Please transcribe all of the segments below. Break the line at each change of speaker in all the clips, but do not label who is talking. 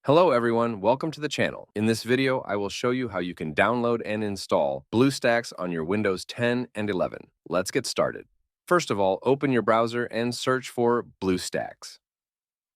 Hello everyone, welcome to the channel. In this video, I will show you how you can download and install Bluestacks on your Windows 10 and 11. Let's get started. First of all, open your browser and search for Bluestacks.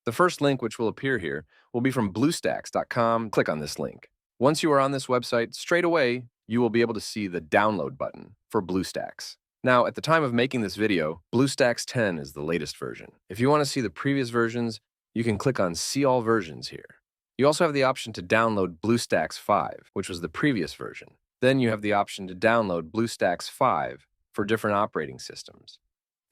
The first link which will appear here will be from bluestacks.com. Click on this link. Once you are on this website, straight away, you will be able to see the download button for Bluestacks. Now, at the time of making this video, Bluestacks 10 is the latest version. If you want to see the previous versions, you can click on See All Versions here. You also have the option to download BlueStacks 5, which was the previous version. Then you have the option to download BlueStacks 5 for different operating systems,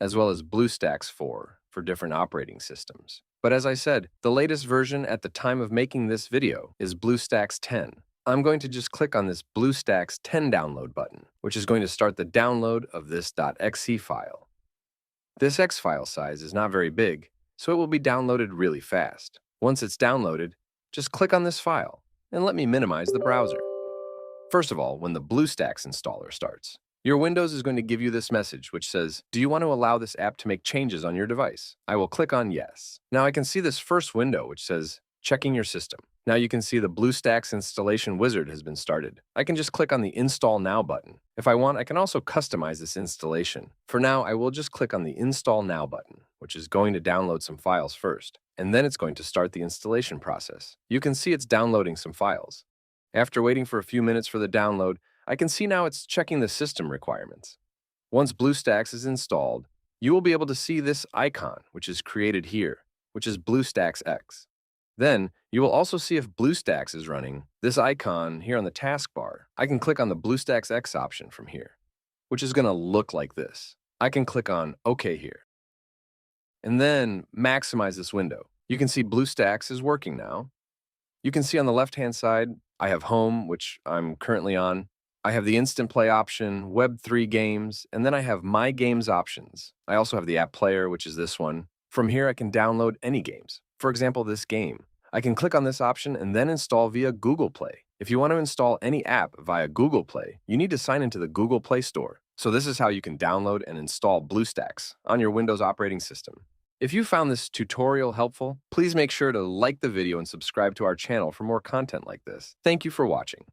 as well as BlueStacks 4 for different operating systems. But as I said, the latest version at the time of making this video is BlueStacks 10. I'm going to just click on this BlueStacks 10 download button, which is going to start the download of this .exe file. This X file size is not very big, so it will be downloaded really fast. Once it's downloaded, just click on this file, and let me minimize the browser. First of all, when the BlueStacks installer starts, your Windows is going to give you this message which says, do you want to allow this app to make changes on your device? I will click on Yes. Now I can see this first window which says, checking your system. Now you can see the BlueStacks installation wizard has been started. I can just click on the Install Now button. If I want, I can also customize this installation. For now, I will just click on the Install Now button, which is going to download some files first, and then it's going to start the installation process. You can see it's downloading some files. After waiting for a few minutes for the download, I can see now it's checking the system requirements. Once BlueStacks is installed, you will be able to see this icon, which is created here, which is BlueStacks X. Then, you will also see if BlueStacks is running, this icon here on the taskbar. I can click on the BlueStacks X option from here, which is going to look like this. I can click on OK here, and then maximize this window. You can see BlueStacks is working now. You can see on the left-hand side, I have Home, which I'm currently on. I have the Instant Play option, Web3 games, and then I have My Games options. I also have the App Player, which is this one. From here, I can download any games. For example, this game. I can click on this option and then install via Google Play. If you want to install any app via Google Play, you need to sign into the Google Play Store. So this is how you can download and install BlueStacks on your Windows operating system. If you found this tutorial helpful, please make sure to like the video and subscribe to our channel for more content like this. Thank you for watching.